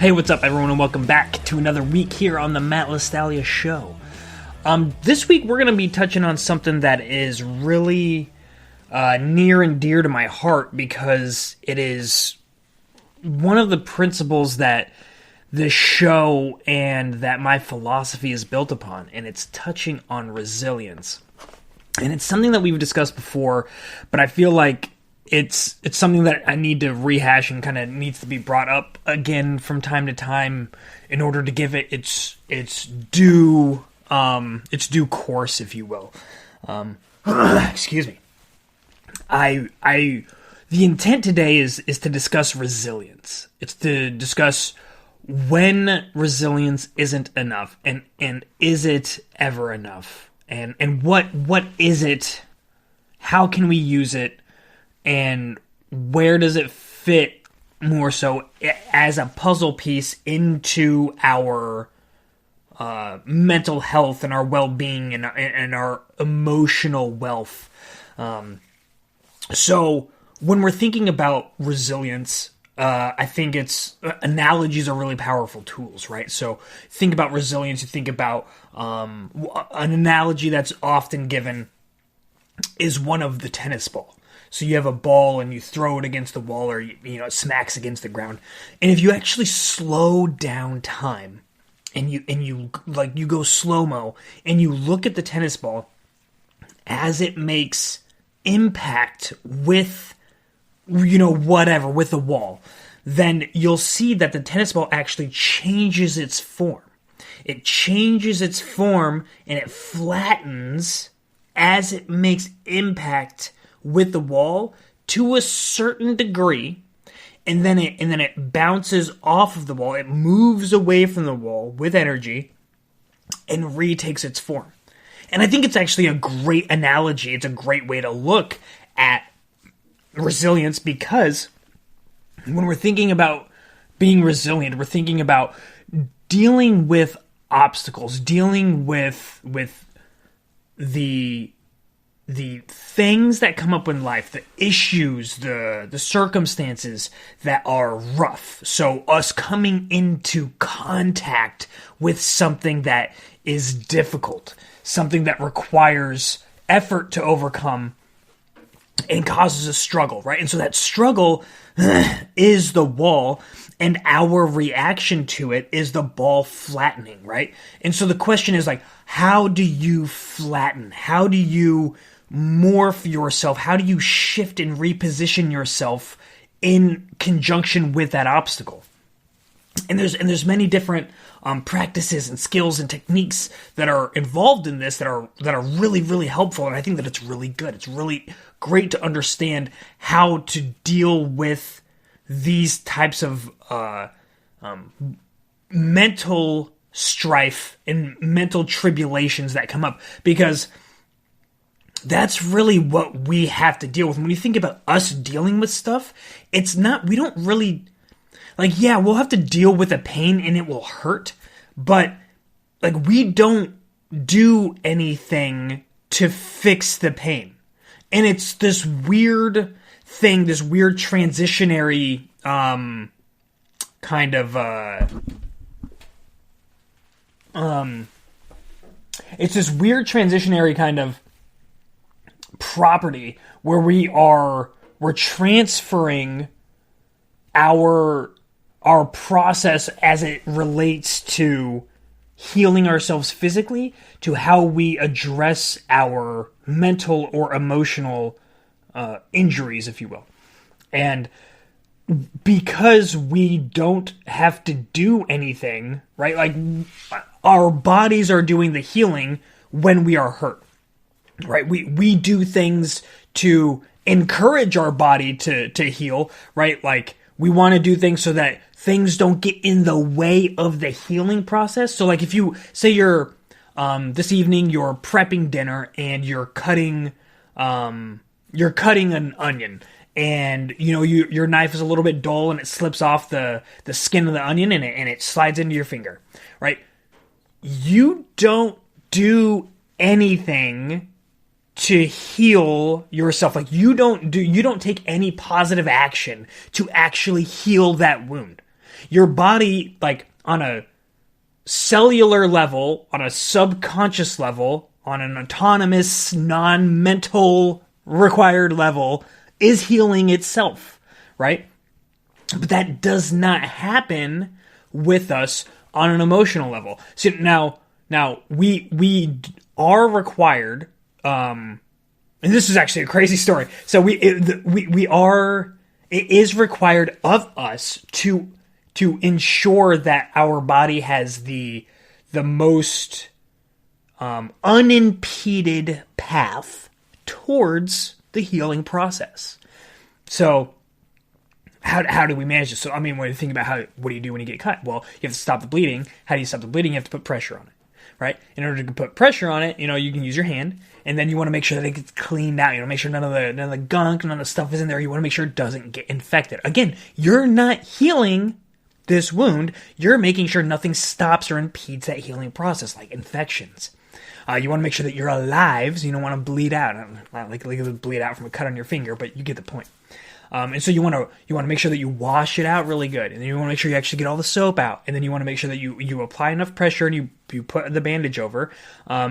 Hey, what's up, everyone, and welcome back to another week here on the Matt LaStalia Show. This week, we're going to be touching on something that is really near and dear to my heart because it is one of the principles that this show and that my philosophy is built upon, and it's touching on resilience. And it's something that we've discussed before, but I feel like it's something that I need to rehash and kind of needs to be brought up again from time to time in order to give it its due course, if you will. Excuse me. The intent today is to discuss resilience. It's to discuss when resilience isn't enough, and is it ever enough? And what is it? How can we use it? And where does it fit more so as a puzzle piece into our mental health and our well-being and our emotional wealth? So when we're thinking about resilience, I think analogies are really powerful tools, right? So think about resilience, you think about an analogy that's often given is one of the tennis ball. So you have a ball and you throw it against the wall, or it smacks against the ground. And if you actually slow down time and you go slow-mo and you look at the tennis ball as it makes impact with with the wall, then you'll see that the tennis ball actually changes its form. It changes its form and it flattens as it makes impact with the wall to a certain degree, and then it bounces off of the wall. It moves away from the wall with energy and retakes its form. And I think it's actually a great analogy. It's a great way to look at resilience, because when we're thinking about being resilient, we're thinking about dealing with obstacles, dealing with the things that come up in life, the issues, the circumstances that are rough. So us coming into contact with something that is difficult, something that requires effort to overcome and causes a struggle, right? And so that struggle is the wall, and our reaction to it is the ball flattening, right? And so the question is how do you flatten? How do you morph yourself? How do you shift and reposition yourself in conjunction with that obstacle? And there's many different practices and skills and techniques that are involved in this that are really, really helpful, and I think that it's really good. It's really great to understand how to deal with these types of mental strife and mental tribulations that come up, because that's really what we have to deal with. When you think about us dealing with stuff, we don't really, we'll have to deal with the pain and it will hurt, but we don't do anything to fix the pain. And it's this weird thing, this weird transitionary it's this weird transitionary kind of property where we're transferring our process as it relates to healing ourselves physically to how we address our mental or emotional injuries, if you will. And because we don't have to do anything, right? Our bodies are doing the healing when we are hurt, right? We do things to encourage our body to heal, right? We want to do things so that things don't get in the way of the healing process. So if you say you're this evening you're prepping dinner and you're cutting an onion, and your knife is a little bit dull and it slips off the skin of the onion and it slides into your finger, right? You don't do anything to heal yourself. You don't take any positive action to actually heal that wound. Your body, like on a cellular level, on a subconscious level, on an autonomous, non-mental required level, is healing itself, right? But that does not happen with us on an emotional level. So now we are required, and this is actually a crazy story. So it is required of us to ensure that our body has the most unimpeded path towards the healing process. So how do we manage this? So, I mean, when you think about what do you do when you get cut? Well, you have to stop the bleeding. How do you stop the bleeding? You have to put pressure on it, right? In order to put pressure on it, you can use your hand, and then you want to make sure that it gets cleaned out. You want to make sure none of the gunk, none of the stuff is in there. You want to make sure it doesn't get infected. Again, you're not healing this wound. You're making sure nothing stops or impedes that healing process, like infections. You want to make sure that you're alive, so you don't want to bleed out. Not like bleed out from a cut on your finger, but you get the point. And so you want to make sure that you wash it out really good, and then you want to make sure you actually get all the soap out, and then you want to make sure that you apply enough pressure and you put the bandage over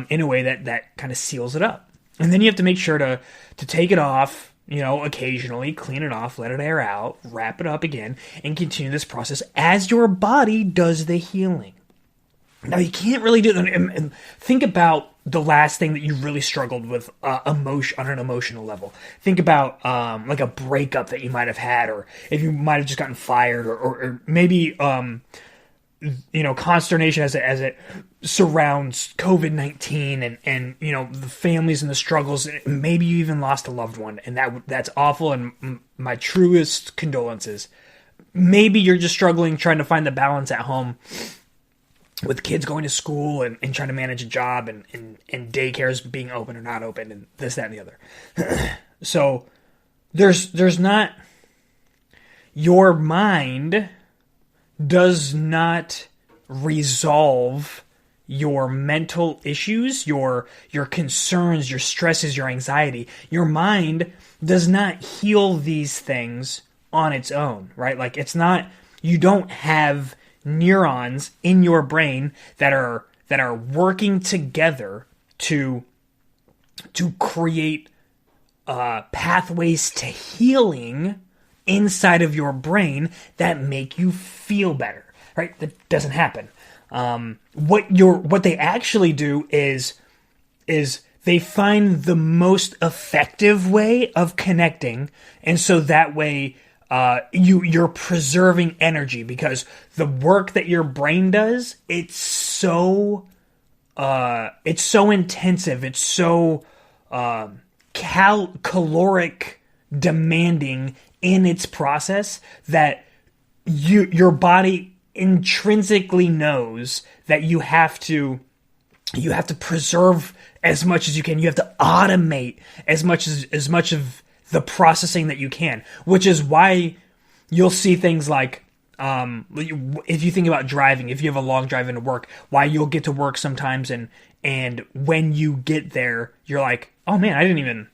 in a way that kind of seals it up. And then you have to make sure to take it off, occasionally, clean it off, let it air out, wrap it up again, and continue this process as your body does the healing. Now, you can't really do that. And think about the last thing that you really struggled with emotion on an emotional level. Think about like a breakup that you might have had, or if you might have just gotten fired, or maybe consternation as it surrounds COVID-19 and the families and the struggles. And maybe you even lost a loved one, and that's awful. And my truest condolences. Maybe you're just struggling trying to find the balance at home, with kids going to school and trying to manage a job and daycares being open or not open and this, that, and the other. So there's not, your mind does not resolve your mental issues, your concerns, your stresses, your anxiety. Your mind does not heal these things on its own, right? Like it's not, you don't have neurons in your brain that are working together to create pathways to healing inside of your brain that make you feel better, right? That doesn't happen. What they actually do is they find the most effective way of connecting, and so that way you're preserving energy, because the work that your brain does, it's so intensive, it's so caloric demanding in its process that your body intrinsically knows that you have to preserve as much as you can. You have to automate as much of the processing that you can, which is why you'll see things like, if you think about driving, if you have a long drive into work, why you'll get to work sometimes and when you get there, you're like, oh man,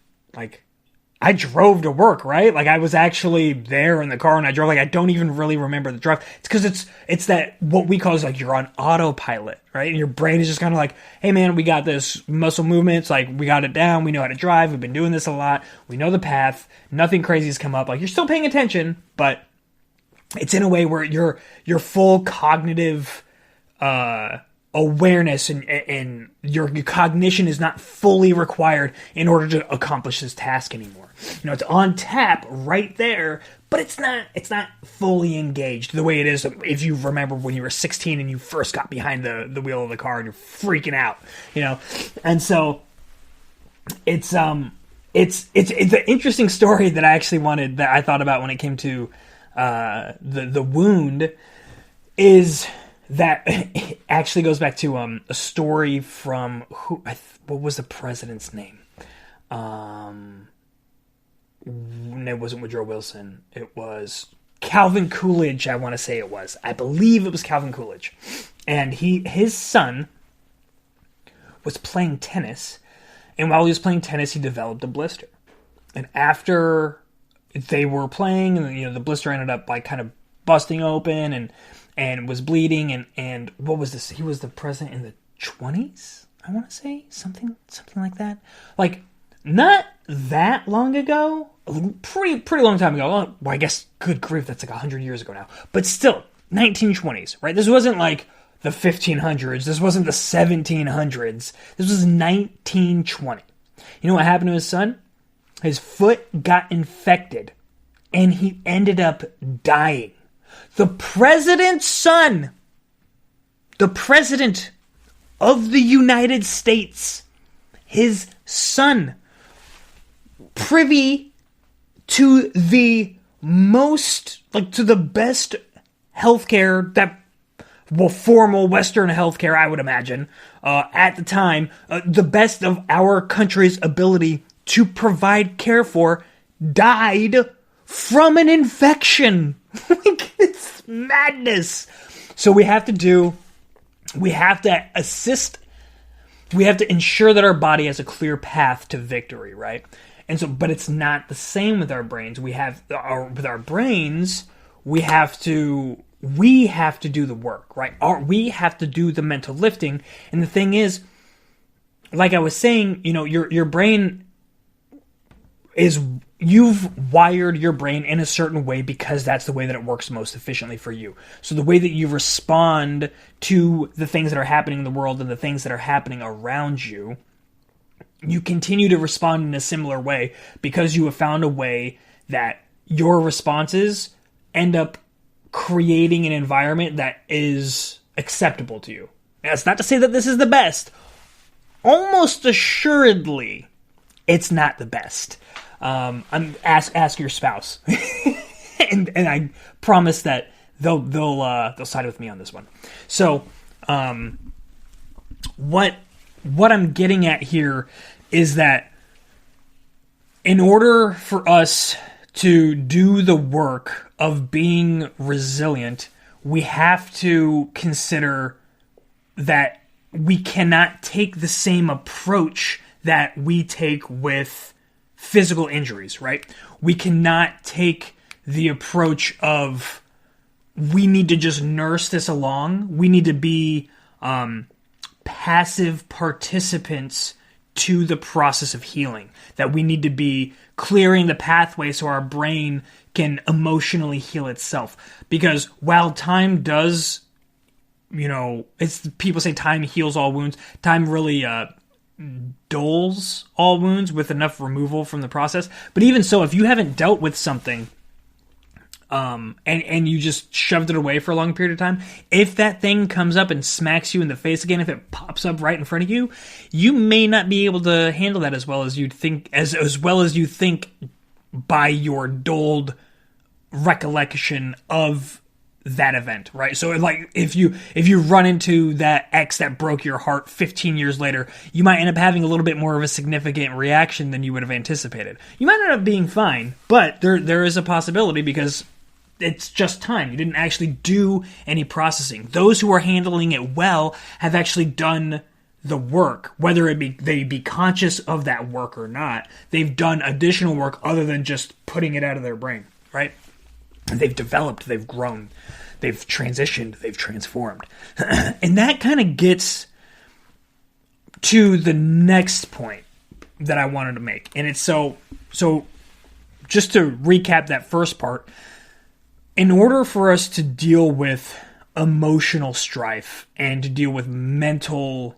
I drove to work, right? Like I was actually there in the car and I drove. Like I don't even really remember the drive. It's because it's that what we call is like you're on autopilot, right? And your brain is just kind of like, hey man, we got this muscle movements, like we got it down, we know how to drive, we've been doing this a lot, we know the path, nothing crazy has come up. Like you're still paying attention, but it's in a way where your full cognitive awareness and your cognition is not fully required in order to accomplish this task anymore. It's on tap right there, but it's not fully engaged the way it is if you remember when you were 16 and you first got behind the wheel of the car and you're freaking out, And so it's an interesting story that I thought about when it came to the wound is that it actually goes back to a story from what was the president's name? It wasn't Woodrow Wilson. It was Calvin Coolidge. I want to say it was. I believe it was Calvin Coolidge, and his son was playing tennis, and while he was playing tennis, he developed a blister. And after they were playing, and the blister ended up like kind of busting open and was bleeding, and what was this? He was the president in the 20s, I want to say, something like that. Like, not that long ago, pretty long time ago. Well, I guess, good grief, that's like 100 years ago now. But still, 1920s, right? This wasn't like the 1500s. This wasn't the 1700s. This was 1920. You know what happened to his son? His foot got infected, and he ended up dying. The president's son, the president of the United States, his son, privy to the most, like, to the best healthcare that, well, formal Western healthcare, I would imagine, at the time, the best of our country's ability to provide care for, died from an infection. Like, it's madness. So we have to assist, we have to ensure that our body has a clear path to victory, right? And so, but it's not the same with our brains. With our brains, we have to do the work, right? We have to do the mental lifting. And the thing is, like I was saying, you know, your brain is, you've wired your brain in a certain way because that's the way that it works most efficiently for you. So the way that you respond to the things that are happening in the world and the things that are happening around you, you continue to respond in a similar way because you have found a way that your responses end up creating an environment that is acceptable to you. And that's not to say that this is the best. Almost assuredly, it's not the best. Ask your spouse, and I promise that they'll side with me on this one. So, what I'm getting at here is that in order for us to do the work of being resilient, we have to consider that we cannot take the same approach that we take with physical injuries, right? We cannot take the approach of, we need to just nurse this along. We need to be passive participants to the process of healing. That we need to be clearing the pathway so our brain can emotionally heal itself. Because while time does, you know, people say time heals all wounds. Time really dulls all wounds with enough removal from the process. But even so, if you haven't dealt with something and you just shoved it away for a long period of time, if that thing comes up and smacks you in the face again, if it pops up right in front of you, you may not be able to handle that as well as you'd think, as well as you think by your dulled recollection of that event, right? So, like, if you run into that ex that broke your heart 15 years later, you might end up having a little bit more of a significant reaction than you would have anticipated. You might end up being fine, but there is a possibility because it's just time. You didn't actually do any processing. Those who are handling it well have actually done the work, whether they be conscious of that work or not. They've done additional work other than just putting it out of their brain, right? They've developed, they've grown, they've transitioned, they've transformed. And that kind of gets to the next point that I wanted to make. And it's so just to recap that first part, in order for us to deal with emotional strife and to deal with mental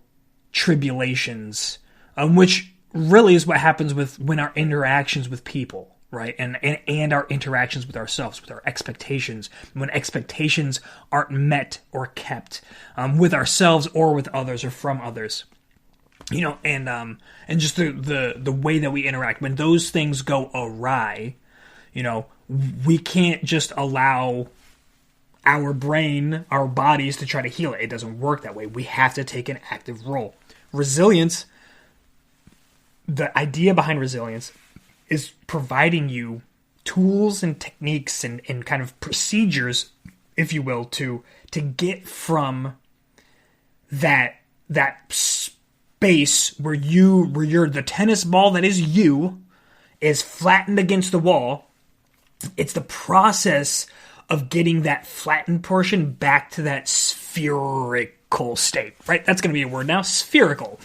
tribulations, which really is what happens when our interactions with people, right? And our interactions with ourselves, with our expectations, when expectations aren't met or kept, with ourselves or with others or from others, you know, and just the way that we interact, when those things go awry, you know, we can't just allow our brain, our bodies to try to heal it. It doesn't work that way. We have to take an active role. Resilience, the idea behind resilience is providing you tools and techniques and kind of procedures, if you will, to get from that space where you're the tennis ball that is you is flattened against the wall. It's the process of getting that flattened portion back to that spherical state, right? That's going to be a word now, spherical.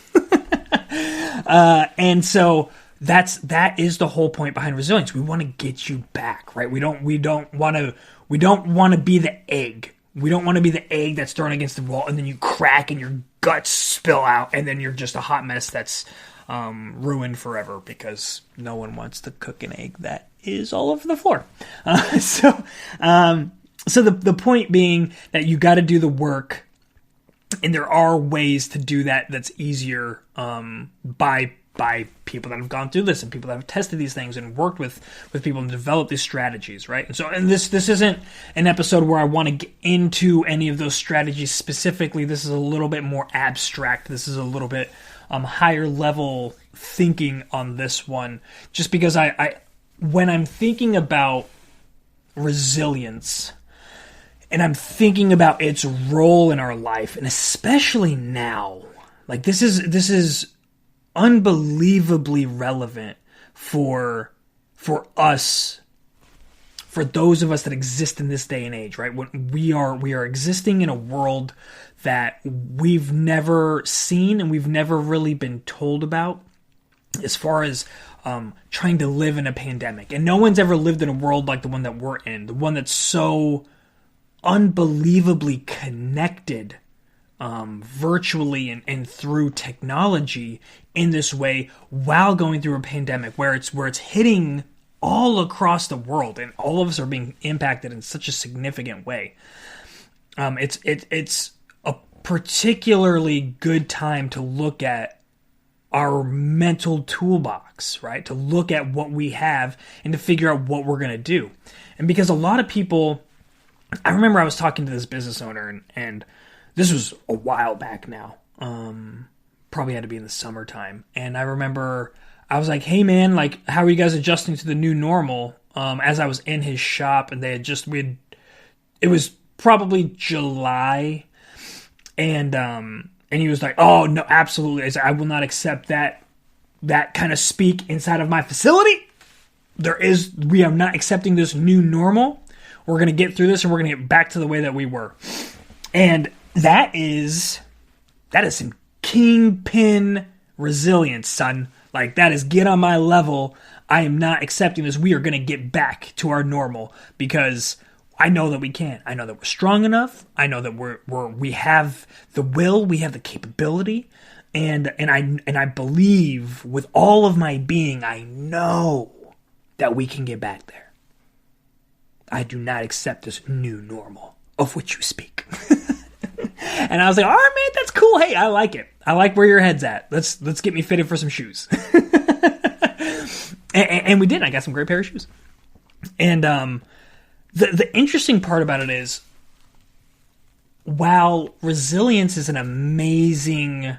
And so that is the whole point behind resilience. We want to get you back, right? We don't want to be the egg. We don't want to be the egg that's thrown against the wall and then you crack and your guts spill out and then you're just a hot mess that's ruined forever, because no one wants to cook an egg that is all over the floor. So the point being that you got to do the work, and there are ways to do that that's easier by people that have gone through this and people that have tested these things and worked with people and developed these strategies, right? And this isn't an episode where I want to get into any of those strategies specifically. This is a little bit more abstract. This is a little bit higher level thinking on this one, just because I when I'm thinking about resilience and I'm thinking about its role in our life, and especially now, like this is unbelievably relevant for us, for those of us that exist in this day and age, right? When we are existing in a world that we've never seen and we've never really been told about, as far as trying to live in a pandemic. And no one's ever lived in a world like the one that we're in, the one that's so unbelievably connected virtually and through technology in this way, while going through a pandemic where it's hitting all across the world and all of us are being impacted in such a significant way. It's a particularly good time to look at our mental toolbox, right? To look at what we have and to figure out what we're going to do. And because a lot of people, I remember I was talking to this business owner and this was a while back now. Probably had to be in the summertime. And I remember I was like, hey man, like, how are you guys adjusting to the new normal? As I was in his shop, and it was probably July, and he was like, oh no, absolutely. I said, I will not accept that kind of speak inside of my facility. We are not accepting this new normal. We're going to get through this and we're going to get back to the way that we were. And that is some kingpin resilience, son. Like, that is get on my level. I am not accepting this. We are going to get back to our normal, because I know that we can. I know that we're strong enough. I know that we have the will, we have the capability, and I believe with all of my being, I know that we can get back there. I do not accept this new normal of which you speak. And I was like, all right, man, that's cool. Hey, I like it. I like where your head's at. Let's get me fitted for some shoes. and we did. I got some great pair of shoes. And the interesting part about it is, while resilience is an amazing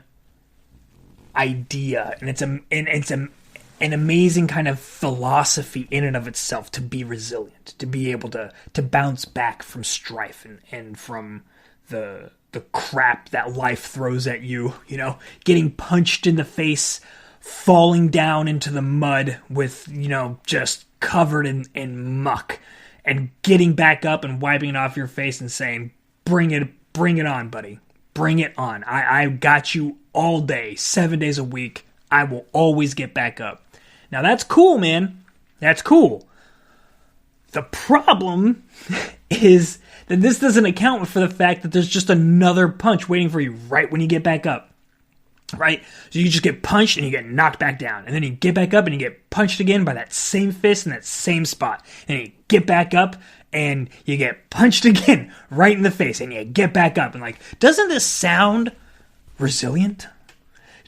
idea, and it's an amazing kind of philosophy in and of itself, to be resilient, to be able to bounce back from strife and from the crap that life throws at you, getting punched in the face, falling down into the mud with, just covered in muck, and getting back up and wiping it off your face and saying, bring it on, buddy. Bring it on. I got you all day, 7 days a week. I will always get back up. Now that's cool, man. That's cool. The problem is that this doesn't account for the fact that there's just another punch waiting for you right when you get back up. Right? So you just get punched and you get knocked back down. And then you get back up and you get punched again by that same fist in that same spot. And you get back up and you get punched again right in the face. And you get back up. And like, doesn't this sound resilient?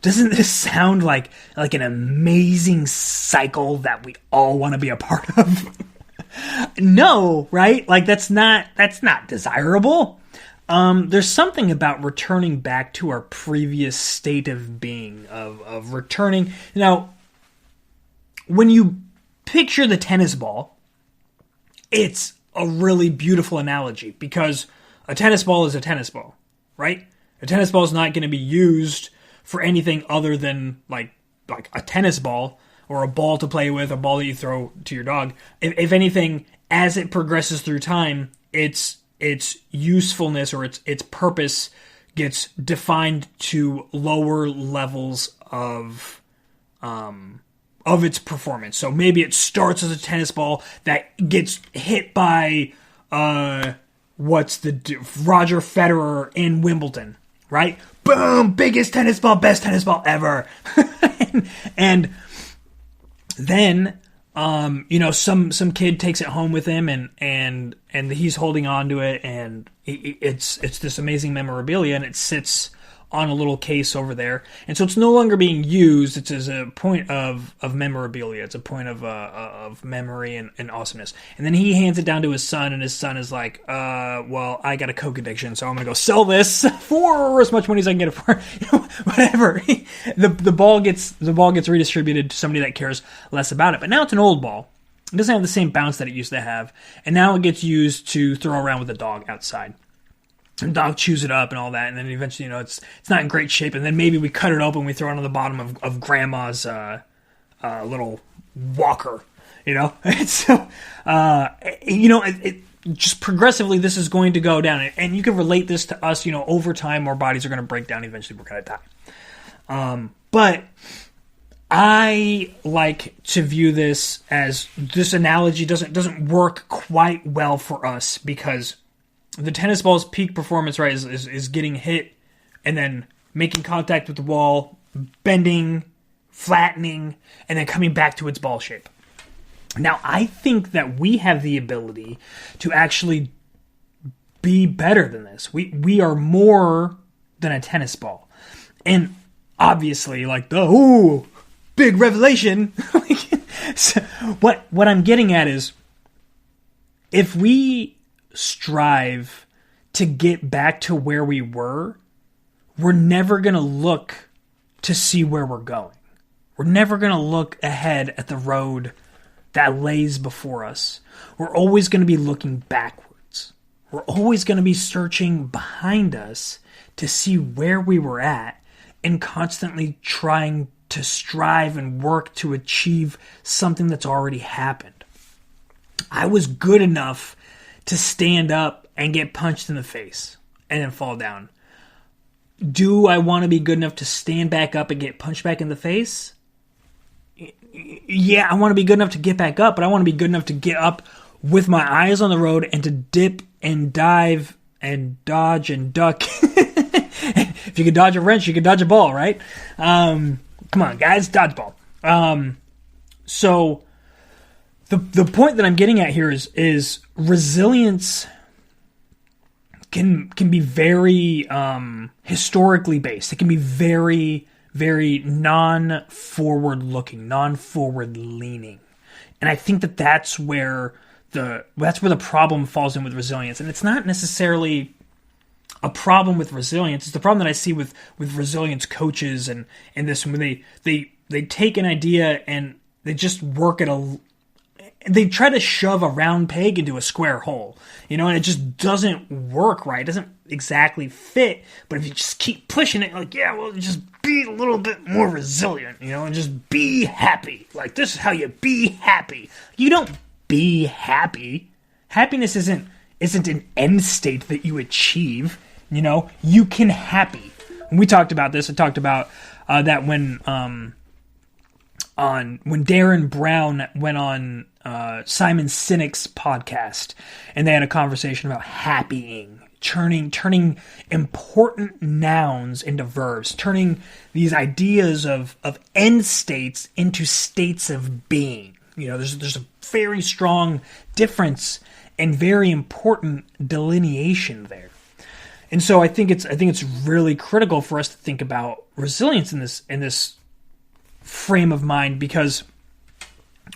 Doesn't this sound like an amazing cycle that we all want to be a part of? No, right? Like, that's not desirable. There's something about returning back to our previous state of being, of returning. Now, when you picture the tennis ball, it's a really beautiful analogy, because a tennis ball is a tennis ball, right? A tennis ball is not going to be used for anything other than like a tennis ball, or a ball to play with, a ball that you throw to your dog. If anything, as it progresses through time, its usefulness or its purpose gets defined to lower levels of its performance. So maybe it starts as a tennis ball that gets hit by Roger Federer in Wimbledon, right? Boom, biggest tennis ball, best tennis ball ever. and then some kid takes it home with him and he's holding on to it, and it's this amazing memorabilia, and it sits on a little case over there. And so it's no longer being used. It's as a point of memorabilia. It's a point of memory and awesomeness. And then he hands it down to his son, and his son is like, well, I got a coke addiction, so I'm going to go sell this for as much money as I can get it for. Whatever. The ball gets redistributed to somebody that cares less about it. But now it's an old ball. It doesn't have the same bounce that it used to have. And now it gets used to throw around with the dog outside. And dog chews it up and all that, and then eventually, it's not in great shape, and then maybe we cut it open, we throw it on the bottom of grandma's little walker, And so, just progressively, this is going to go down, and you can relate this to us. Over time, our bodies are going to break down. Eventually, we're going to die. But I like to view this as this analogy doesn't work quite well for us, because the tennis ball's peak performance, right, is getting hit and then making contact with the wall, bending, flattening, and then coming back to its ball shape. Now, I think that we have the ability to actually be better than this. We are more than a tennis ball. And obviously, big revelation. So what I'm getting at is, if we strive to get back to where we were, we're never going to look to see where we're going. We're never going to look ahead at the road that lays before us. We're always going to be looking backwards. We're always going to be searching behind us to see where we were at, and constantly trying to strive and work to achieve something that's already happened. I was good enough to stand up and get punched in the face and then fall down. Do I want to be good enough to stand back up and get punched back in the face? Yeah, I want to be good enough to get back up, but I want to be good enough to get up with my eyes on the road and to dip and dive and dodge and duck. If you could dodge a wrench, you could dodge a ball, right? Come on, guys, dodgeball. So the point that I'm getting at here is resilience can be very historically based. It can be very, very non-forward looking, non-forward leaning. And I think that's where the problem falls in with resilience. And it's not necessarily a problem with resilience. It's the problem that I see with resilience coaches and this, when they take an idea and they just work at they try to shove a round peg into a square hole, and it just doesn't work right. It doesn't exactly fit. But if you just keep pushing it, just be a little bit more resilient, and just be happy. This is how you be happy. You don't be happy. Happiness isn't an end state that you achieve. You can happy. When we talked about this, I talked about that when Darren Brown went on Simon Sinek's podcast, and they had a conversation about happying, turning important nouns into verbs, turning these ideas of end states into states of being. There's a very strong difference and very important delineation there. And so I think it's really critical for us to think about resilience in this frame of mind, because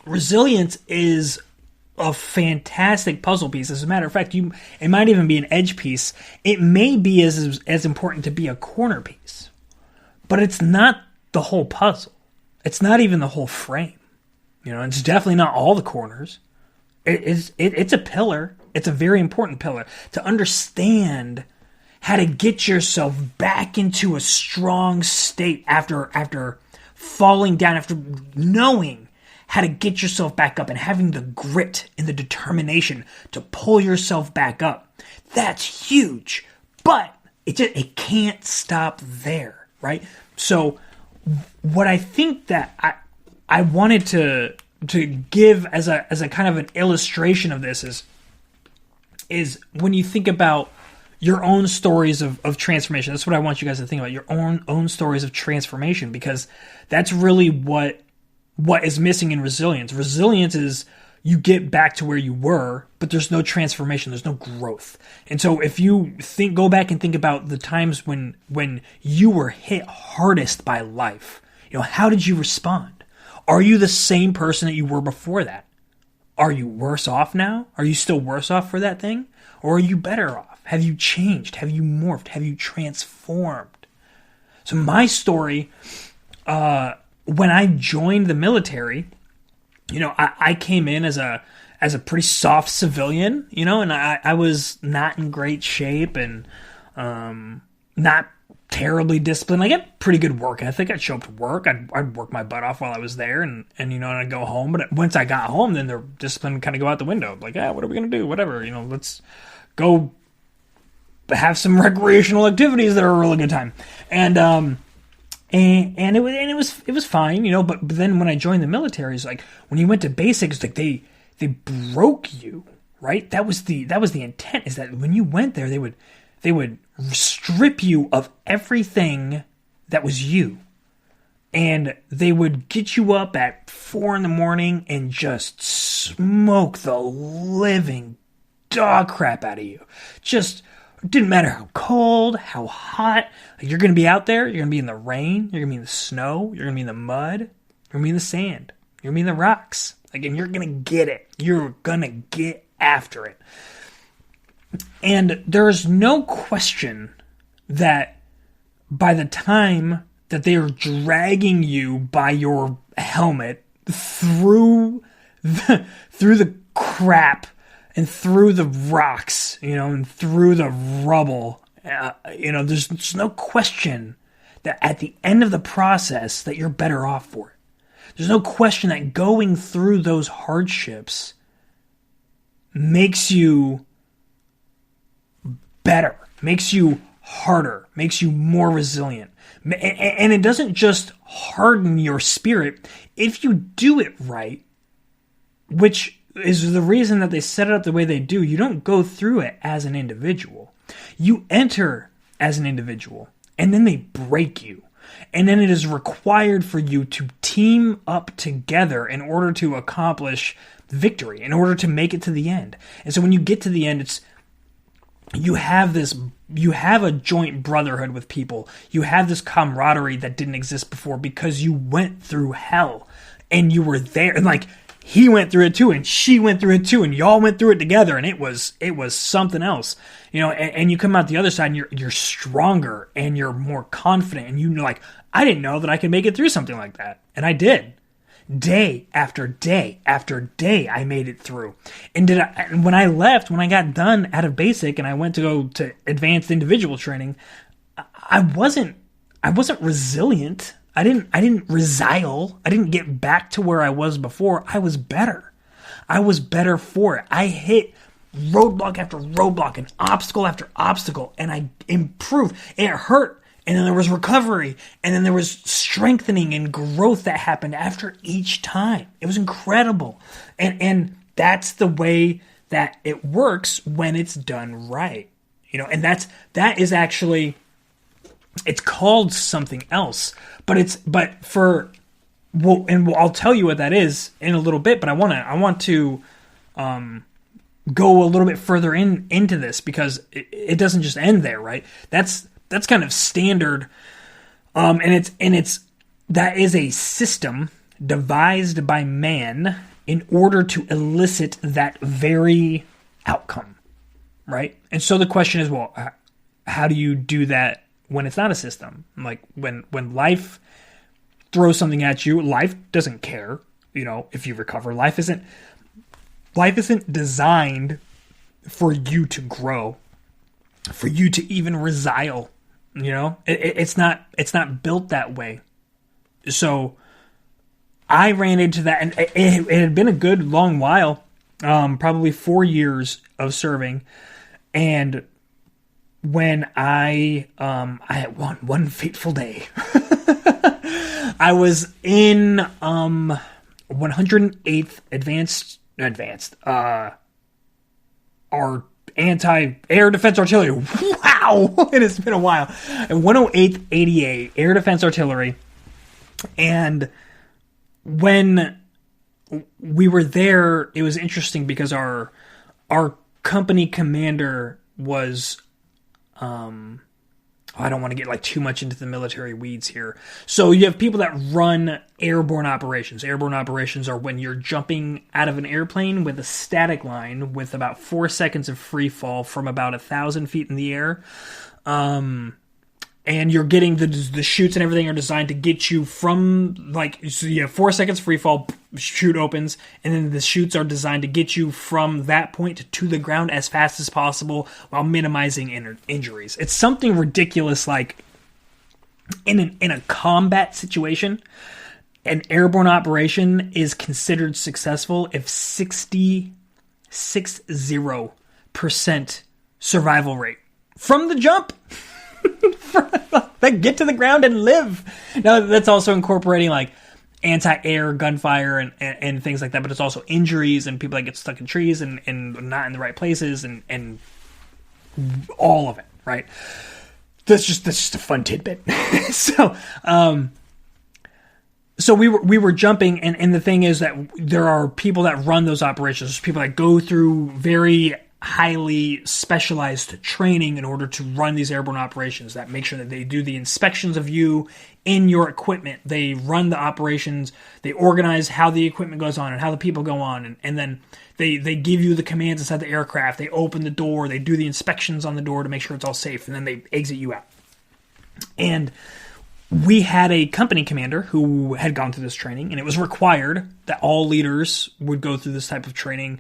resilience is a fantastic puzzle piece. As a matter of fact, it might even be an edge piece. It may be as important to be a corner piece, but it's not the whole puzzle. It's not even the whole frame. It's definitely not all the corners. It's a pillar. It's a very important pillar to understand how to get yourself back into a strong state after falling down, after knowing how to get yourself back up and having the grit and the determination to pull yourself back up. That's huge. But it can't stop there, right? So what I think that I wanted to give as a kind of an illustration of this is when you think about your own stories of transformation. That's what I want you guys to think about, your own stories of transformation, because that's really what is missing in resilience. Resilience is you get back to where you were, but there's no transformation, there's no growth. And so if you go back and think about the times when you were hit hardest by life, how did you respond? Are you the same person that you were before that? Are you worse off now? Are you still worse off for that thing? Or are you better off? Have you changed? Have you morphed? Have you transformed? So my story, when I joined the military, I came in as a pretty soft civilian, and I was not in great shape and not terribly disciplined. I get pretty good work ethic. I'd show up to work. I'd work my butt off while I was there, and I'd go home. But once I got home, then their discipline would kind of go out the window. Like, what are we gonna do? Whatever, let's go have some recreational activities that are a really good time. And it was fine, but then when I joined the military, it's like when you went to basics, like they broke you, right? That was the intent, is that when you went there, they would strip you of everything that was you. And they would get you up at 4 a.m. and just smoke the living dog crap out of you. Just didn't matter how cold, how hot. Like, you're going to be out there. You're going to be in the rain. You're going to be in the snow. You're going to be in the mud. You're going to be in the sand. You're going to be in the rocks. Again, you're going to get it. You're going to get after it. And there's no question that by the time that they are dragging you by your helmet through the crap and through the rocks, and through the rubble, there's no question that at the end of the process that you're better off for it. There's no question that going through those hardships makes you better, makes you harder, makes you more resilient. And it doesn't just harden your spirit. If you do it right, which is the reason that they set it up the way they do, you don't go through it as an individual. You enter as an individual, and then they break you. And then it is required for you to team up together in order to accomplish victory, in order to make it to the end. And so when you get to the end, you have a joint brotherhood with people. You have this camaraderie that didn't exist before because you went through hell and you were there. And like, he went through it too, and she went through it too, and y'all went through it together, and it was something else, and you come out the other side, and you're stronger, and you're more confident, and you're like, I didn't know that I could make it through something like that, and I did. Day after day after day, I made it through. And when I left, when I got done out of basic, and I went to go to advanced individual training, I wasn't resilient. I didn't resile. I didn't get back to where I was before. I was better. I was better for it. I hit roadblock after roadblock and obstacle after obstacle, and I improved. It hurt, and then there was recovery, and then there was strengthening and growth that happened after each time. It was incredible. And that's the way that it works when it's done right. And that is actually, it's called something else, but I'll tell you what that is in a little bit, but I want to go a little bit further into this, because it doesn't just end there, right? That's kind of standard, and that is a system devised by man in order to elicit that very outcome, right? And so the question is, well, how do you do that when it's not a system? Like when life throws something at you, life doesn't care, if you recover. Life isn't designed for you to grow, for you to even resile. It's not built that way. So I ran into that, and it had been a good long while, probably 4 years of serving, and when I had one fateful day, I was in 108th advanced, our anti-air defense artillery. Wow, it has been a while. And 108th ADA, air defense artillery, and when we were there, it was interesting because our company commander was, I don't want to get like too much into the military weeds here. So you have people that run airborne operations. Airborne operations are when you're jumping out of an airplane with a static line with about 4 seconds of free fall from about 1,000 feet in the air. And you're getting the chutes and everything are designed to get you from, like, so you have 4 seconds free fall, chute opens, and then the chutes are designed to get you from that point to the ground as fast as possible while minimizing injuries. It's something ridiculous, like, in a combat situation, an airborne operation is considered successful if 60% survival rate from the jump. Like, get to the ground and live. Now, that's also incorporating like anti-air gunfire and things like that, but it's also injuries and people that get stuck in trees and not in the right places and all of it, right? That's just a fun tidbit. So we were jumping, and the thing is that there are people that run those operations. There's people that go through very highly specialized training in order to run these airborne operations, that make sure that they do the inspections of you in your equipment. They run the operations, they organize how the equipment goes on and how the people go on, and then they give you the commands inside the aircraft. They open the door, they do the inspections on the door to make sure it's all safe, and then they exit you out. And we had a company commander who had gone through this training, and it was required that all leaders would go through this type of training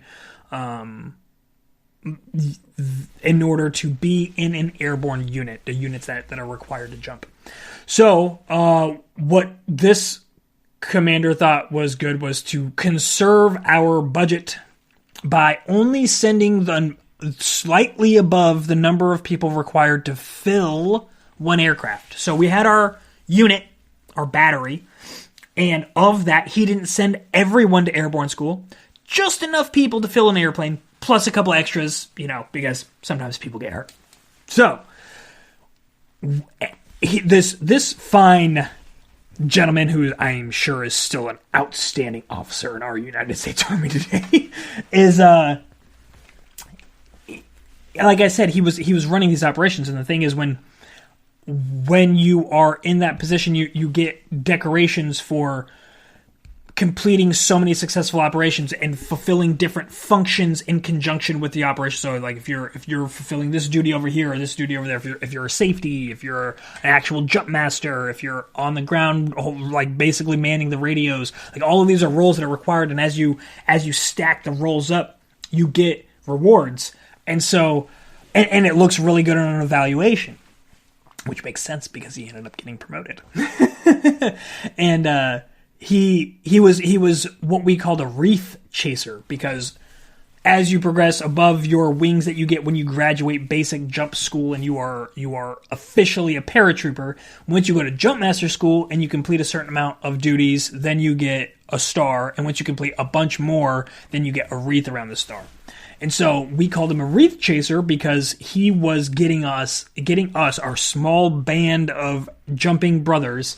in order to be in an airborne unit, the units that are required to jump. So what this commander thought was good was to conserve our budget by only sending the slightly above the number of people required to fill one aircraft. So we had our unit, our battery, and of that, he didn't send everyone to airborne school, just enough people to fill an airplane, plus a couple extras, because sometimes people get hurt. So, this fine gentleman, who I'm sure is still an outstanding officer in our United States Army today, is, like I said, he was running these operations, and the thing is, when you are in that position, you get decorations for completing so many successful operations and fulfilling different functions in conjunction with the operation. So, like, if you're fulfilling this duty over here or this duty over there, if you're a safety, if you're an actual jump master, if you're on the ground, like basically manning the radios, like all of these are roles that are required. And as you stack the roles up, you get rewards. And so, and it looks really good on an evaluation, which makes sense because he ended up getting promoted. And he was what we called a wreath chaser, because as you progress above your wings that you get when you graduate basic jump school and you are officially a paratrooper, once you go to jump master school and you complete a certain amount of duties, then you get a star, and once you complete a bunch more, then you get a wreath around the star. And so we called him a wreath chaser because he was getting us, our small band of jumping brothers,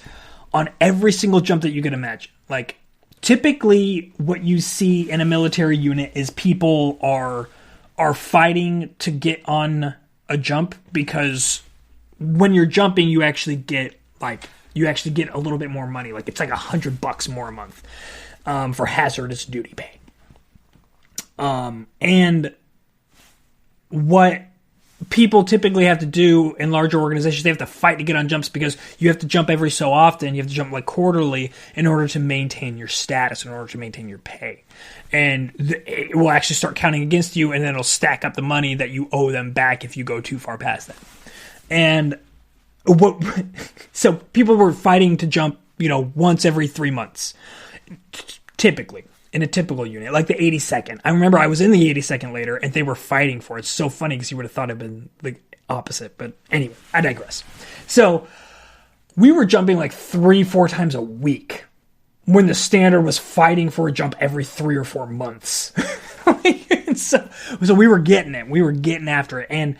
on every single jump that you can imagine. Like, typically what you see in a military unit is people are fighting to get on a jump, because when you're jumping, you actually get a little bit more money. Like, it's like $100 more a month for hazardous duty pay. And what people typically have to do in larger organizations, they have to fight to get on jumps, because you have to jump every so often. You have to jump like quarterly in order to maintain your status, in order to maintain your pay. And it will actually start counting against you, and then it'll stack up the money that you owe them back if you go too far past that. And so people were fighting to jump, once every 3 months. typically, in a typical unit, like the 82nd. I remember I was in the 82nd later, and they were fighting for it. It's so funny because you would have thought it'd been the opposite. But anyway, I digress. So we were jumping like 3-4 times a week when the standard was fighting for a jump every 3 or 4 months. so we were getting it. We were getting after it. And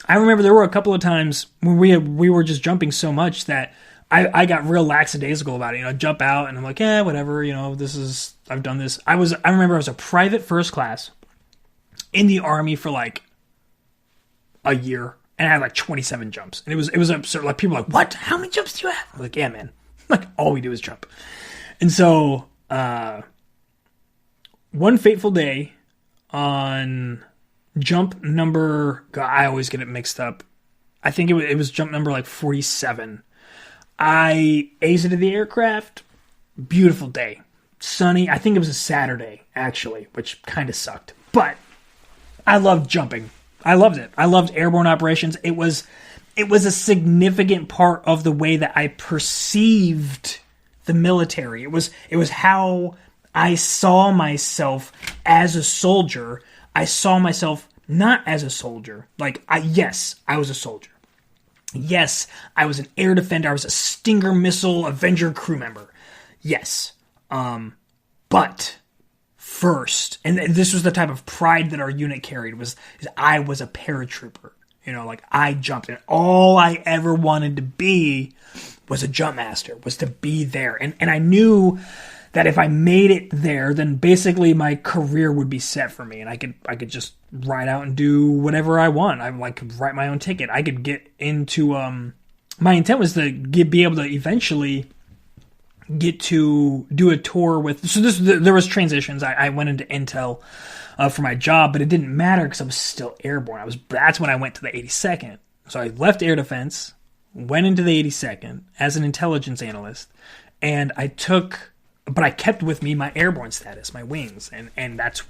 I remember there were a couple of times when we were just jumping so much that I got real lackadaisical about it. Jump out and I'm like, whatever, I've done this. I remember I was a private first class in the Army for like a year, and I had like 27 jumps. And it was absurd. Like, people were like, what? How many jumps do you have? I'm like, yeah, man. Like, all we do is jump. And so, one fateful day on jump number, God, I always get it mixed up. I think it was jump number like 47. I exited the aircraft. Beautiful day. Sunny. I think it was a Saturday, actually, which kind of sucked. But I loved jumping. I loved it. I loved airborne operations. It was a significant part of the way that I perceived the military. It was how I saw myself as a soldier. I saw myself not as a soldier. Like, yes, I was a soldier. Yes, I was an air defender. I was a Stinger missile Avenger crew member. Yes. But first, and this was the type of pride that our unit carried, is I was a paratrooper. Like, I jumped, and all I ever wanted to be was a jump master, was to be there. And I knew that if I made it there, then basically my career would be set for me, and I could just ride out and do whatever I want. I could write my own ticket. I could get into my intent was to be able to eventually get to do a tour with. So there was transitions. I went into intel for my job, but it didn't matter because I was still airborne. That's when I went to the 82nd. So I left air defense, went into the 82nd as an intelligence analyst, and but I kept with me my airborne status, my wings, and that's.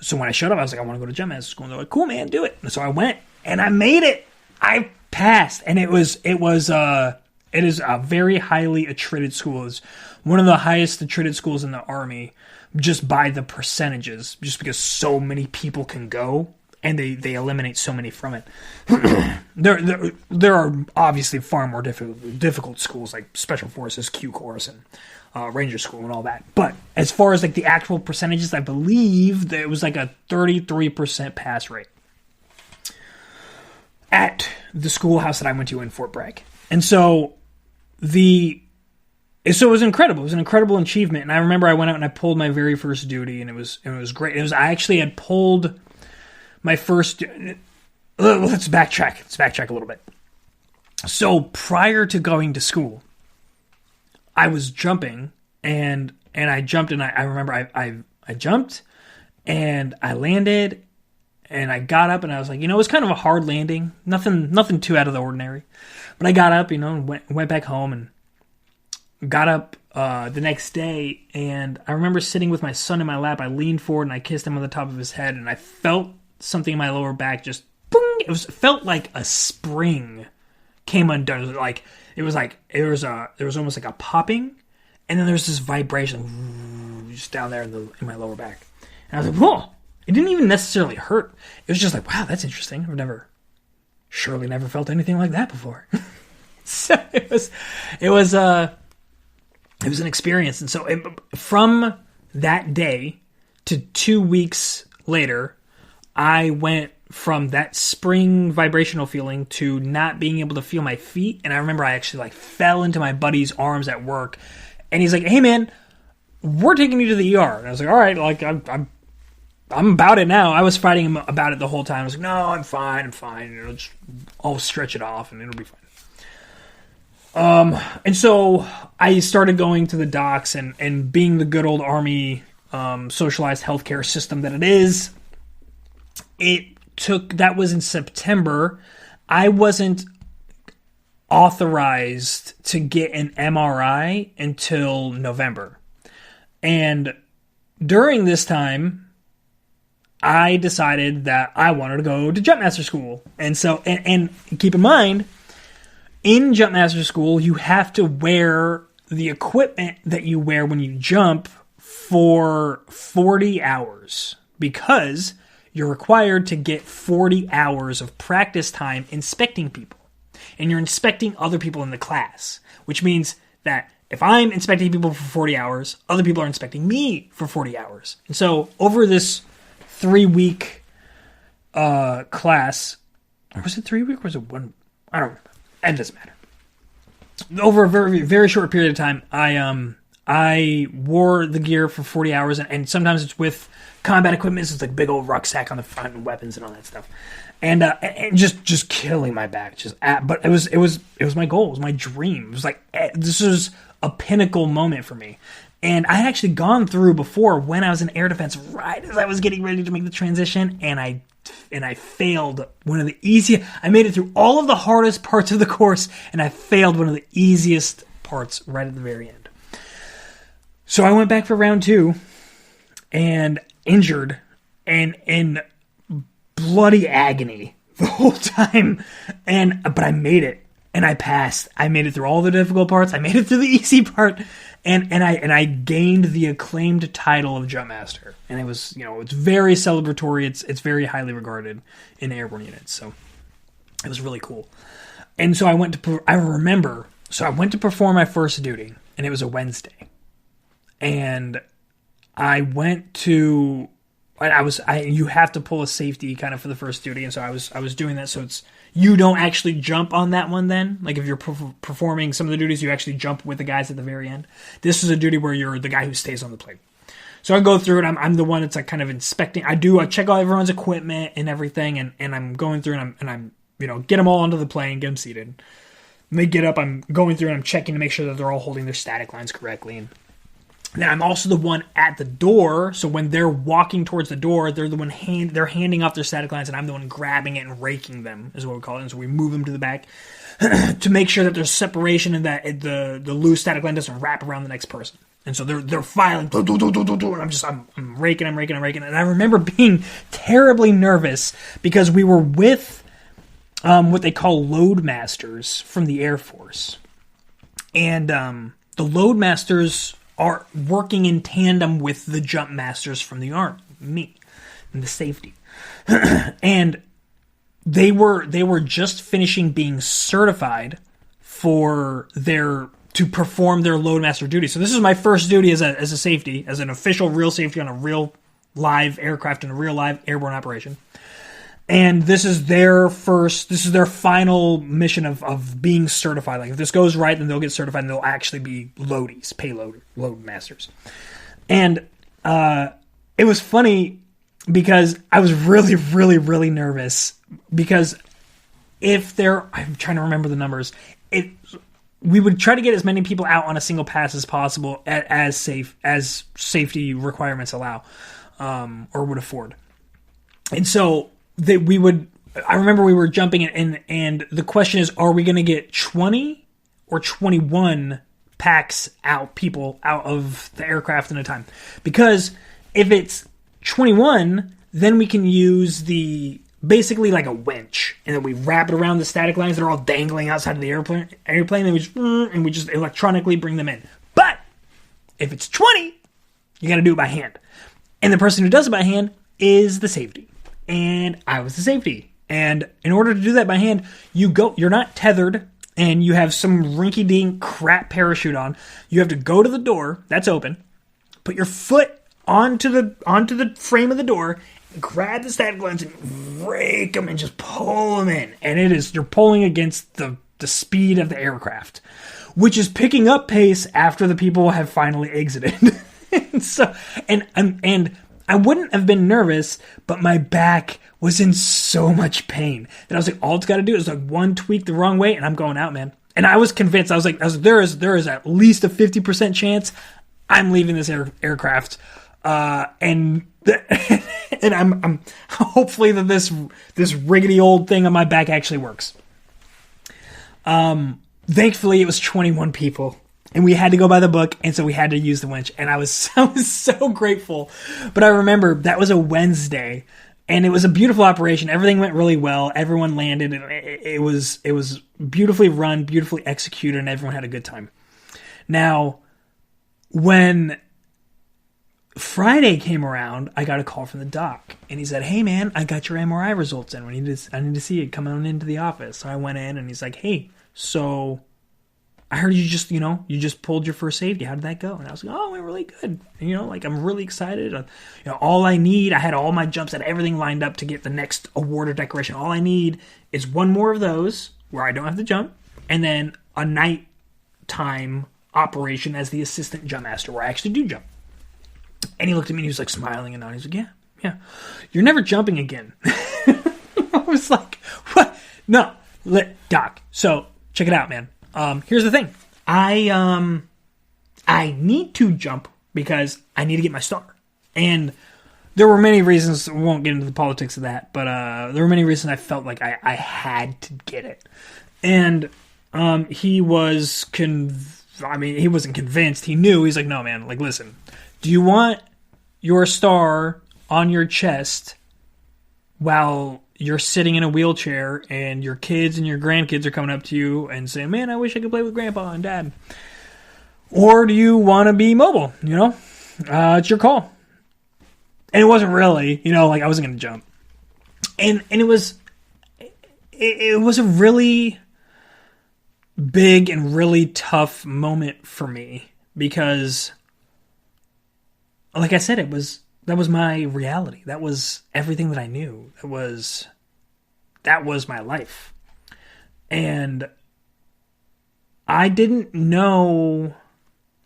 So when I showed up, I was like, I want to go to jump master school. And they're like, cool, man, do it. And so I went, and I made it. I passed, and it is a very highly attrited school. It's one of the highest attrited schools in the Army, just by the percentages, just because so many people can go, and they eliminate so many from it. There are obviously far more difficult schools like Special Forces, Q Course, and Ranger School and all that. But as far as like the actual percentages, I believe that it was like a 33% pass rate at the schoolhouse that I went to in Fort Bragg. And so it was incredible. It was an incredible achievement. And I remember I went out and I pulled my very first duty, and it was great. I actually had pulled my first. Let's backtrack a little bit. So prior to going to school, I was jumping, and I jumped, and I remember I jumped, and I landed, and I got up, and I was like, it was kind of a hard landing, nothing too out of the ordinary, but I got up, and went back home, and got up the next day, and I remember sitting with my son in my lap. I leaned forward, and I kissed him on the top of his head, and I felt something in my lower back just boom. It felt like a spring came undone. There was almost like a popping, and then there's this vibration just down there in my lower back. And I was like, whoa! It didn't even necessarily hurt. It was just like, wow, that's interesting. I've never felt anything like that before. So it was an experience. And so from that day to 2 weeks later, I went from that spring vibrational feeling to not being able to feel my feet. And I remember I actually fell into my buddy's arms at work, and he's like, hey man, we're taking you to the ER. And I was like, all right, I'm about it now. I was fighting him about it the whole time. I was like, no, I'm fine. I'll stretch it off and it'll be fine. And so I started going to the docs, and being the good old Army socialized healthcare system that it is, that was in September. I wasn't authorized to get an MRI until November. And during this time, I decided that I wanted to go to Jumpmaster School. And so, and keep in mind, in Jumpmaster School, you have to wear the equipment that you wear when you jump for 40 hours because you're required to get 40 hours of practice time inspecting people. And you're inspecting other people in the class, which means that if I'm inspecting people for 40 hours, other people are inspecting me for 40 hours. And so over this 3-week class, or was it 3 week or was it one? I don't remember. It doesn't matter. Over a very, very short period of time, I wore the gear for 40 hours, and sometimes it's with combat equipment. So it's like big old rucksack on the front and weapons and all that stuff. And just killing my back. But it was my goal. It was my dream. It was like, this was a pinnacle moment for me. And I had actually gone through before when I was in air defense, right as I was getting ready to make the transition, and I failed one of the easiest. I made it through all of the hardest parts of the course, and I failed one of the easiest parts right at the very end. So I went back for round 2, and injured, and in bloody agony the whole time, but I made it, and I passed. I made it through all the difficult parts. I made it through the easy part, and I gained the acclaimed title of Jump Master. And it was, it's very celebratory. It's very highly regarded in airborne units. So it was really cool. And so I went to perform my first duty, and it was a Wednesday. And I went to, you have to pull a safety kind of for the first duty. And so I was doing that. So you don't actually jump on that one then. Like if you're performing some of the duties, you actually jump with the guys at the very end. This is a duty where you're the guy who stays on the plane. So I go through it. I'm the one that's like kind of inspecting. I check out everyone's equipment and everything, and I'm going through and I'm get them all onto the plane, get them seated. When they get up, I'm going through and I'm checking to make sure that they're all holding their static lines correctly. And then I'm also the one at the door. So when they're walking towards the door, they're the one they're handing off their static lines, and I'm the one grabbing it and raking them, is what we call it. And so we move them to the back to make sure that there's separation and that the loose static line doesn't wrap around the next person. And so they're filing, and I'm raking. And I remember being terribly nervous because we were with what they call load masters from the Air Force. And the load masters are working in tandem with the jump masters from the Army, me, and the safety. And they were just finishing being certified to perform their loadmaster duty. So this is my first duty as a safety, as an official real safety on a real live aircraft in a real live airborne operation. And this is their final mission of being certified. Like if this goes right, then they'll get certified and they'll actually be loadies, load masters. And it was funny because I was really, really, really nervous because I'm trying to remember the numbers. We would try to get as many people out on a single pass as possible as safety requirements allow, or would afford. And so I remember we were jumping in, and the question is, are we going to get 20 or 21 people out of the aircraft in a time? Because if it's 21, then we can use basically like a winch, and then we wrap it around the static lines that are all dangling outside of the airplane, and we just electronically bring them in. But if it's 20, you got to do it by hand. And the person who does it by hand is the safety. And I was the safety. And in order to do that by hand, you're not tethered, and you have some rinky-dink crap parachute on. You have to go to the door, that's open, put your foot onto the frame of the door, grab the static lines and rake them and just pull them in. And you're pulling against the speed of the aircraft, which is picking up pace after the people have finally exited. and I wouldn't have been nervous, but my back was in so much pain that I was like, all it's got to do is like one tweak the wrong way and I'm going out, man. And I was convinced. I was like, there is at least a 50% chance I'm leaving this aircraft. And I'm hopefully that this rickety old thing on my back actually works. Thankfully it was 21 people, and we had to go by the book, and so we had to use the winch, and I was so grateful. But I remember that was a Wednesday, and it was a beautiful operation. Everything went really well. Everyone landed, and it was beautifully run, beautifully executed, and everyone had a good time. Now, when Friday came around, I got a call from the doc, and he said, "Hey man, I got your MRI results in. I need to see it. Come on into the office." So I went in, and he's like, "Hey, so I heard you just pulled your first safety. How did that go?" And I was like, "Oh, it went really good. I'm really excited. All I need, I had all my jumps, had everything lined up to get the next award or decoration. All I need is one more of those where I don't have to jump, and then a nighttime operation as the assistant jump master where I actually do jump." And he looked at me and he was like smiling and nodding. He's like, yeah. You're never jumping again. I was like, what? No, Doc. So check it out, man. Here's the thing. I need to jump because I need to get my star. And there were many reasons. We won't get into the politics of that, but there were many reasons I felt like I had to get it. And he was he wasn't convinced. He knew. He's like, "No, man. Like, listen. Do you want your star on your chest while you're sitting in a wheelchair and your kids and your grandkids are coming up to you and saying, 'Man, I wish I could play with Grandpa and Dad'? Or do you want to be mobile? It's your call." And it wasn't really, I wasn't going to jump. And it was a really big and really tough moment for me because, like I said, that was my reality. That was everything that I knew. That was my life. And I didn't know,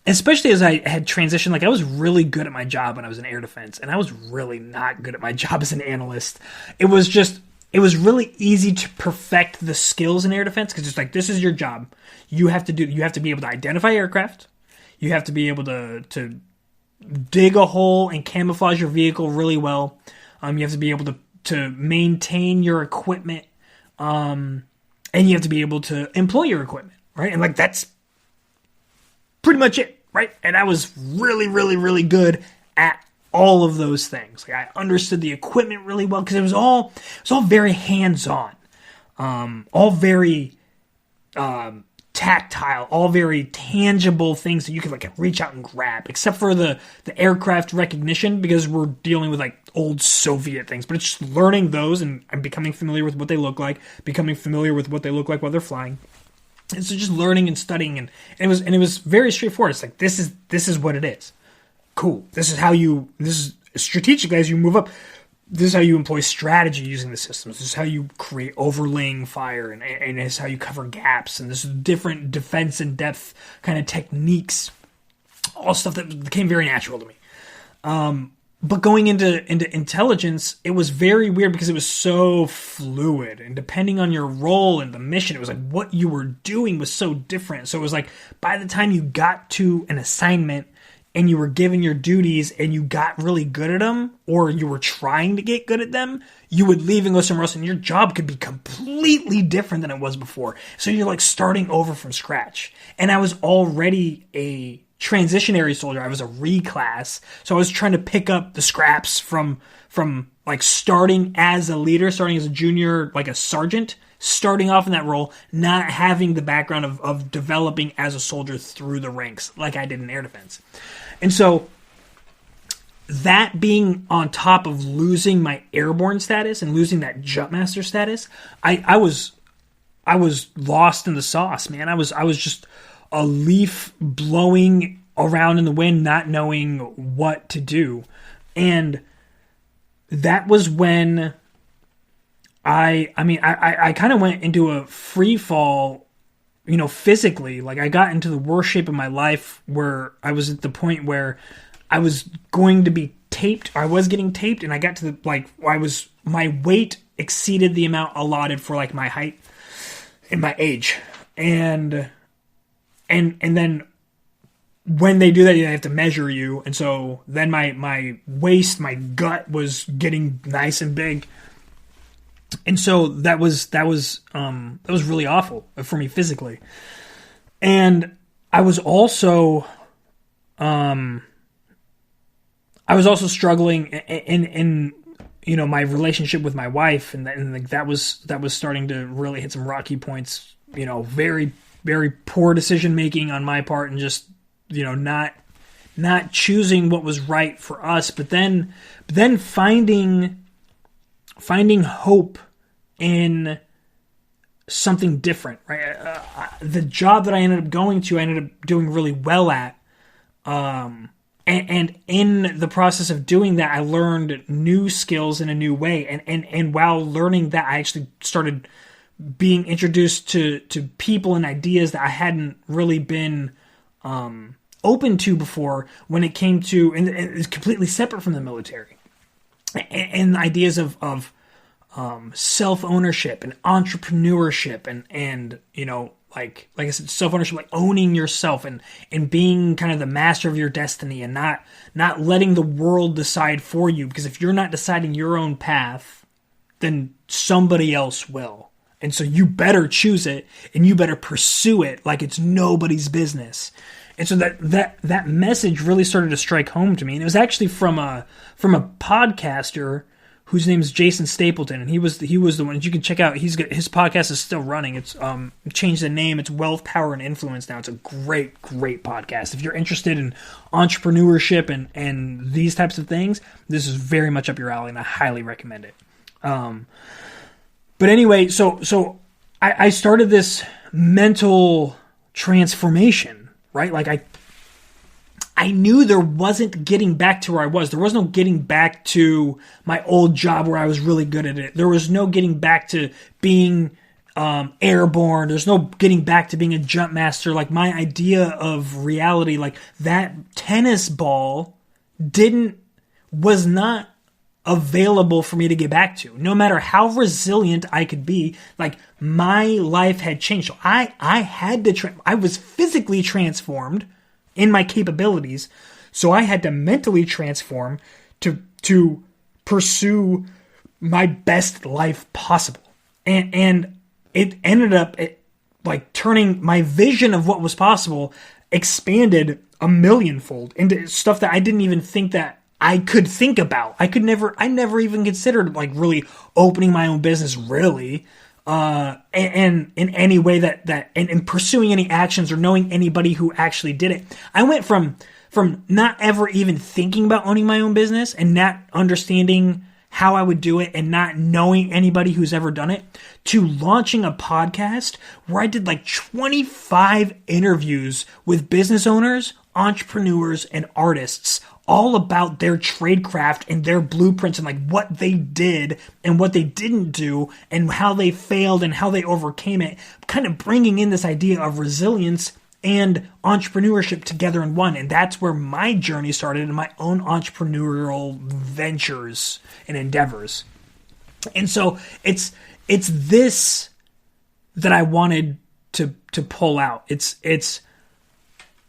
especially as I had transitioned, like I was really good at my job when I was in air defense, and I was really not good at my job as an analyst. It was really easy to perfect the skills in air defense because it's like, this is your job. You have to be able to identify aircraft. You have to be able to dig a hole and camouflage your vehicle really well. You have to be able to maintain your equipment, and you have to be able to employ your equipment, right? And like that's pretty much it, right? And I was really, really, really good at all of those things. Like I understood the equipment really well because it was all very hands-on, all very tactile, all very tangible things that you could like reach out and grab, except for the aircraft recognition because we're dealing with like old Soviet things. But it's just learning those and becoming familiar with what they look like, becoming familiar with what they look like while they're flying. And so just learning and studying, and it was very straightforward. It's like this is what it is. Cool. This is strategically as you move up. This is how you employ strategy using the systems. This is how you create overlaying fire, and this is how you cover gaps, and this is different defense and depth kind of techniques. All stuff that became very natural to me. But going into intelligence, it was very weird because it was so fluid, and depending on your role and the mission, it was like what you were doing was so different. So it was like by the time you got to an assignment and you were given your duties and you got really good at them, or you were trying to get good at them, you would leave and go somewhere else, and your job could be completely different than it was before. So you're like starting over from scratch. And I was already a transitionary soldier. I was a reclass. So I was trying to pick up the scraps from like starting as a leader, starting as a junior, like a sergeant, starting off in that role, not having the background of developing as a soldier through the ranks like I did in air defense. And so that being on top of losing my airborne status and losing that jump master status, I was lost in the sauce, man. I was just a leaf blowing around in the wind, not knowing what to do. And that was when I kind of went into a free fall, physically. Like I got into the worst shape of my life where I was at the point where I was going to be taped. I was getting taped, and I got to the my weight exceeded the amount allotted for like my height and my age. And then when they do that, they have to measure you. And so then my waist, my gut was getting nice and big. And so that was really awful for me physically. And I was also struggling in my relationship with my wife, and that was starting to really hit some rocky points. Very, very poor decision making on my part, and just not choosing what was right for us, but then finding hope in something different, right? The job that I ended up going to, I ended up doing really well at. And in the process of doing that, I learned new skills in a new way. And while learning that, I actually started being introduced to people and ideas that I hadn't really been open to before when it came to, and it's completely separate from the military. And ideas of self-ownership and entrepreneurship and like I said, self-ownership, like owning yourself and being kind of the master of your destiny and not letting the world decide for you. Because if you're not deciding your own path, then somebody else will. And so you better choose it and you better pursue it like it's nobody's business. And so that message really started to strike home to me. And it was actually from a podcaster whose name is Jason Stapleton, and he was the one that you can check out. His podcast is still running. It's changed the name. It's Wealth, Power, and Influence now. It's a great podcast. If you're interested in entrepreneurship and these types of things, this is very much up your alley, and I highly recommend it. But anyway, so I started this mental transformation, right? Like I knew there wasn't getting back to where I was. There was no getting back to my old job where I was really good at it. There was no getting back to being airborne. There's no getting back to being a jump master. Like my idea of reality, like that tennis ball was not available for me to get back to. No matter how resilient I could be, like my life had changed. So I had to, I was physically transformed in my capabilities, so I had to mentally transform to pursue my best life possible. And it ended up like turning my vision of what was possible, expanded a millionfold into stuff that I didn't even think that I could think about. I never even considered like really opening my own business, really. And in any way that and pursuing any actions or knowing anybody who actually did it. I went from not ever even thinking about owning my own business and not understanding how I would do it and not knowing anybody who's ever done it to launching a podcast where I did like 25 interviews with business owners, entrepreneurs, and artists, all about their tradecraft and their blueprints and like what they did and what they didn't do and how they failed and how they overcame it, kind of bringing in this idea of resilience and entrepreneurship together in one. And that's where my journey started in my own entrepreneurial ventures and endeavors. And so it's this that I wanted to pull out. It's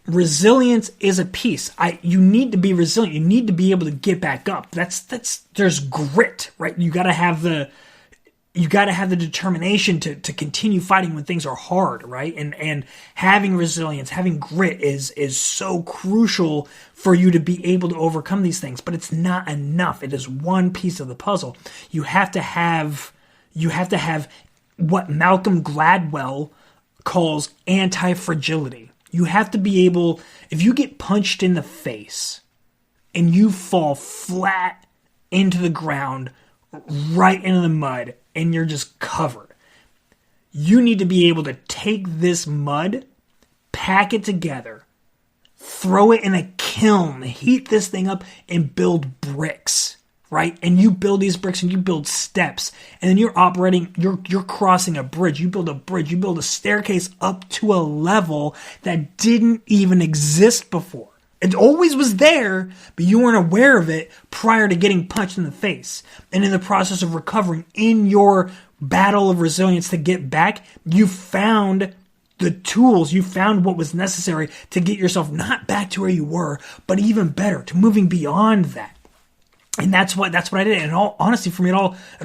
resilience is a piece. You need to be resilient. You need to be able to get back up. There's grit, right? You got to have the determination to continue fighting when things are hard, right? And having resilience, having grit is so crucial for you to be able to overcome these things. But it's not enough. It is one piece of the puzzle. You have to have what Malcolm Gladwell calls anti-fragility. You have to be able, if you get punched in the face and you fall flat into the ground, right into the mud, and you're just covered, you need to be able to take this mud, pack it together, throw it in a kiln, heat this thing up, and build bricks, right? And you build these bricks and you build steps, and then you're crossing a bridge. You build a bridge, you build a staircase up to a level that didn't even exist before. It always was there, but you weren't aware of it prior to getting punched in the face. And in the process of recovering in your battle of resilience to get back, you found the tools, you found what was necessary to get yourself not back to where you were, but even better, to moving beyond that. And that's what I did. And all honestly, for me, it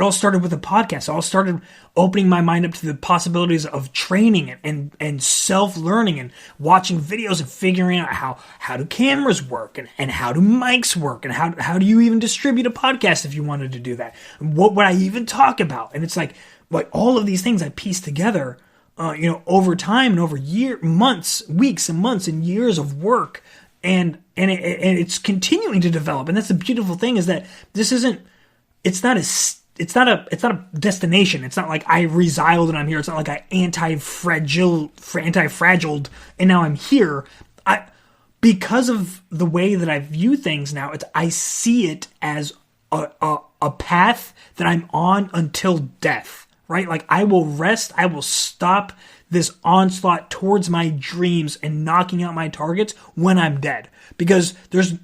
all started with a podcast. It all started opening my mind up to the possibilities of training and self-learning and watching videos and figuring out how do cameras work and how do mics work and how do you even distribute a podcast if you wanted to do that? And what would I even talk about? And it's like all of these things I pieced together over time and over months, weeks and months and years of work, and it's continuing to develop. And that's the beautiful thing, is that it's not a destination. It's not like I resiled and I'm here. It's not like I anti-fragiled and now I'm here. Because of the way that I view things now, I see it as a path that I'm on until death, right? Like, I will rest, I will stop this onslaught towards my dreams and knocking out my targets when I'm dead. Because there's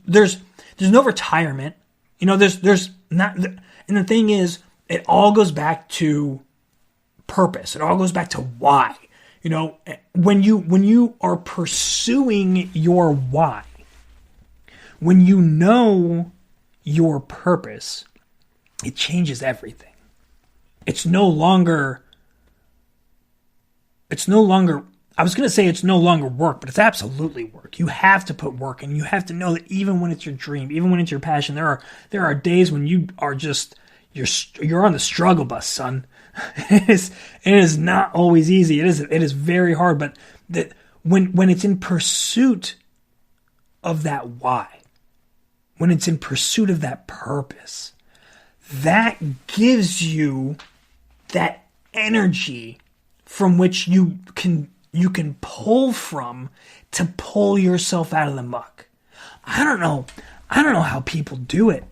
no retirement. There's not, and the thing is, it all goes back to purpose. It all goes back to why. When you are pursuing your why, when you know your purpose, it changes everything. It's no longer, I was going to say it's no longer work, but it's absolutely work. You have to put work in. You have to know that even when it's your dream, even when it's your passion, there are days when you are just, you're on the struggle bus, son. It is not always easy. It is very hard, but that when it's in pursuit of that why, when it's in pursuit of that purpose, that gives you that energy from which you can pull from to pull yourself out of the muck. I don't know how people do it.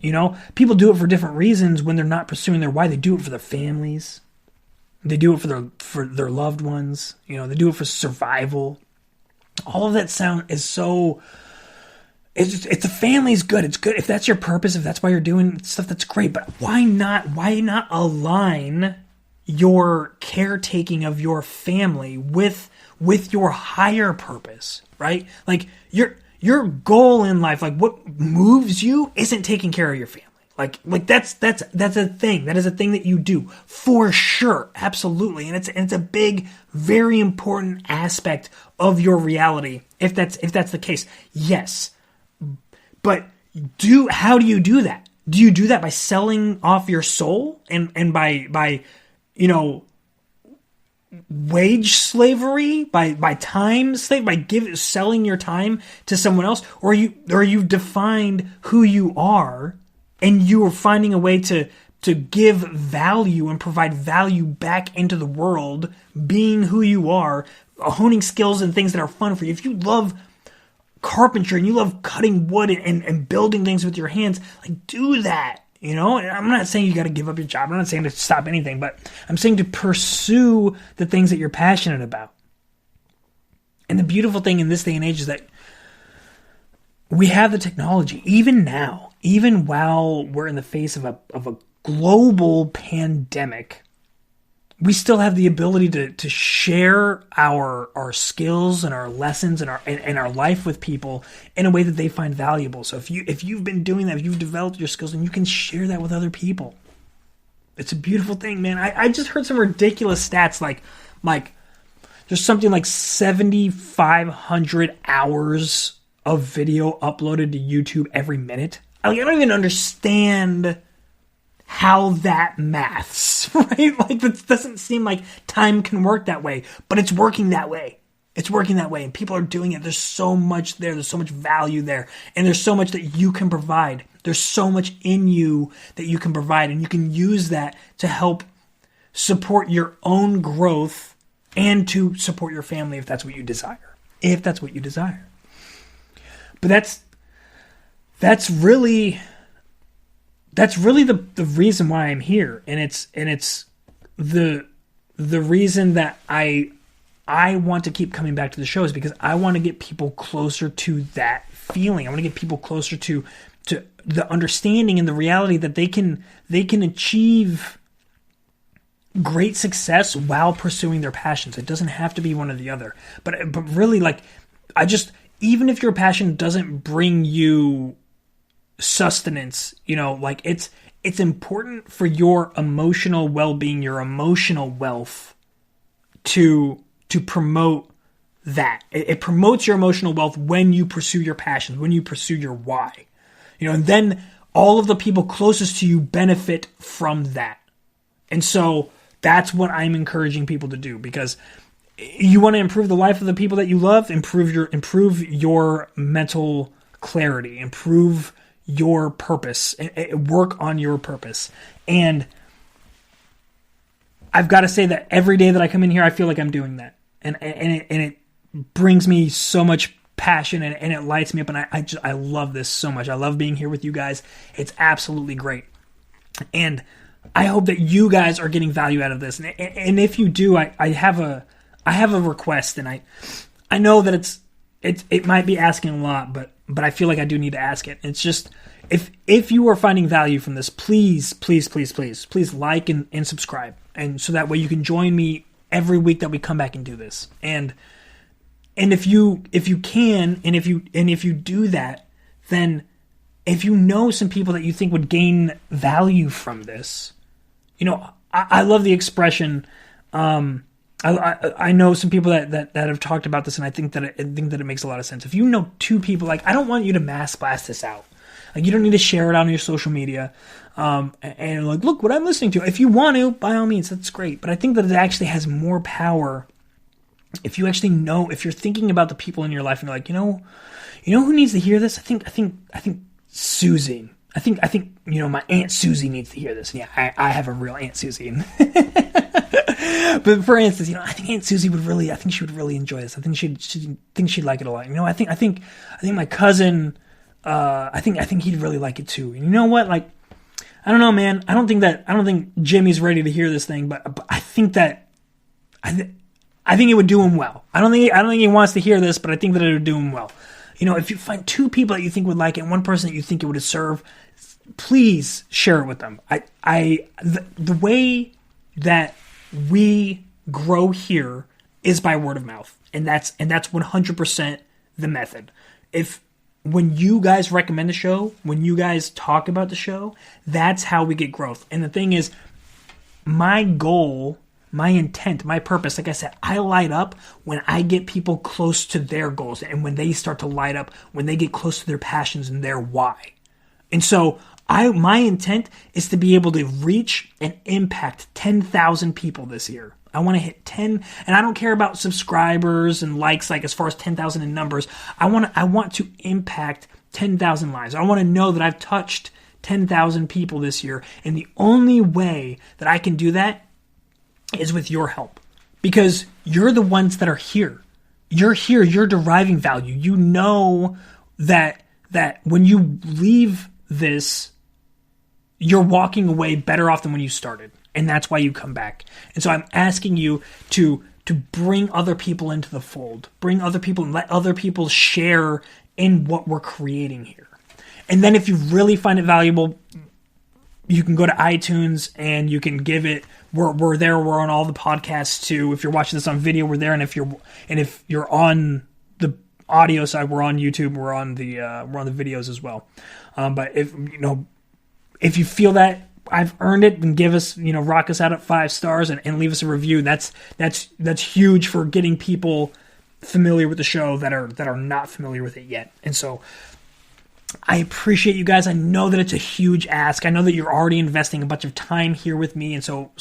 People do it for different reasons. When they're not pursuing their why, they do it for their families. They do it for their loved ones. They do it for survival. All of that is so. It's the family's good. It's good if that's your purpose. If that's why you're doing stuff, that's great. But why not? Why not align your caretaking of your family with your higher purpose? Right? Like your goal in life, like what moves you, isn't taking care of your family. Like that's a thing. That is a thing that you do for sure, absolutely, and it's a big, very important aspect of your reality. If that's the case, yes. But how do you do that? Do you do that by selling off your soul and by wage slavery, by time slavery, by selling your time to someone else, or you've defined who you are? And you are finding a way to give value and provide value back into the world, being who you are, honing skills and things that are fun for you. If you love carpentry and you love cutting wood and building things with your hands, like, do that. And I'm not saying you got to give up your job. I'm not saying to stop anything, but I'm saying to pursue the things that you're passionate about. And the beautiful thing in this day and age is that we have the technology, even now, even while we're in the face of a global pandemic, we still have the ability to share our skills and our lessons and our life with people in a way that they find valuable. So if you've been doing that, if you've developed your skills, then you can share that with other people. It's a beautiful thing, man. I just heard some ridiculous stats like there's something like 7,500 hours of video uploaded to YouTube every minute. I don't even understand how that maths, right? Like, that doesn't seem like time can work that way, but it's working that way. It's working that way, and people are doing it. There's so much there. There's so much value there, and there's so much that you can provide. There's so much in you that you can provide, and you can use that to help support your own growth and to support your family if that's what you desire. If that's what you desire. But that's really the reason why I'm here, and it's the reason that I want to keep coming back to the show is because I want to get people closer to that feeling. I want to get people closer to the understanding and the reality that they can achieve great success while pursuing their passions. It doesn't have to be one or the other, but really, like, even if your passion doesn't bring you sustenance, like, it's important for your emotional well-being, your emotional wealth to promote that. It promotes your emotional wealth when you pursue your passions, when you pursue your why, and then all of the people closest to you benefit from that. And so that's what I'm encouraging people to do, because you want to improve the life of the people that you love, improve your mental clarity, improve your purpose, and work on your purpose. And I've got to say that every day that I come in here, I feel like I'm doing that. And it brings me so much passion, and it lights me up, and I love this so much. I love being here with you guys. It's absolutely great. And I hope that you guys are getting value out of this. And if you do, I have a request, and I know that it might be asking a lot, but I feel like I do need to ask it. It's just, if you are finding value from this, please like and subscribe, and so that way you can join me every week that we come back and do this. And if you can, and if you do that, then if you know some people that you think would gain value from this, I love the expression. I know some people that have talked about this, and I think that it makes a lot of sense. If you know two people, like, I don't want you to mass blast this out. Like, you don't need to share it on your social media, and like, look what I'm listening to. If you want to, by all means, that's great. But I think that it actually has more power if you actually know, if you're thinking about the people in your life, and you're like, who needs to hear this? I think Susie. I think my Aunt Susie needs to hear this. And yeah, I have a real Aunt Susie. But for instance, I think Aunt Susie she would really enjoy this. I think she'd like it a lot. I think my cousin, I think he'd really like it too. And you know what? Like, I don't know, man. I don't think Jimmy's ready to hear this thing, but I think that I think it would do him well. I don't think he wants to hear this, but I think that it would do him well. If you find two people that you think would like it, and one person that you think it would serve, please share it with them. The way that we grow here is by word of mouth, and that's 100% the method. When you guys recommend the show, when you guys talk about the show, that's how we get growth. And the thing is, my goal, my intent, my purpose, like I said, I light up when I get people close to their goals, and when they start to light up, when they get close to their passions and their why. And so my intent is to be able to reach and impact 10,000 people this year. I want to hit 10, and I don't care about subscribers and likes, like as far as 10,000 in numbers. I want to impact 10,000 lives. I want to know that I've touched 10,000 people this year, and the only way that I can do that is with your help, because you're the ones that are here. You're here. You're deriving value. You know that when you leave this, you're walking away better off than when you started. And that's why you come back. And so I'm asking you to bring other people into the fold. Bring other people and let other people share in what we're creating here. And then if you really find it valuable, you can go to iTunes and you can give it. We're there. We're on all the podcasts too. If you're watching this on video, we're there. And if you're on the audio side, we're on YouTube. We're on the videos as well. But if you feel that I've earned it, then give us, rock us out at 5 stars and leave us a review. That's huge for getting people familiar with the show that are not familiar with it yet. And so I appreciate you guys. I know that it's a huge ask. I know that you're already investing a bunch of time here with me. And so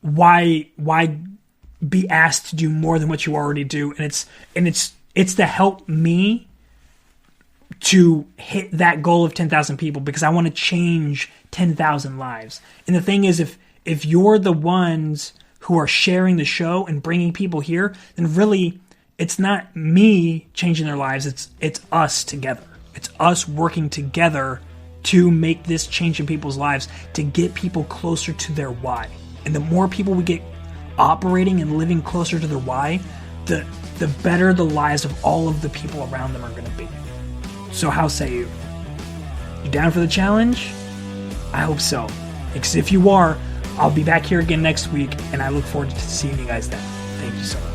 why be asked to do more than what you already do? And it's to help me to hit that goal of 10,000 people, because I want to change 10,000 lives. And the thing is, if you're the ones who are sharing the show and bringing people here, then really it's not me changing their lives. It's us together. It's us working together to make this change in people's lives, to get people closer to their why. And the more people we get operating and living closer to their why, the better the lives of all of the people around them are going to be. So how say you? You down for the challenge? I hope so. Because if you are, I'll be back here again next week, and I look forward to seeing you guys then. Thank you so much.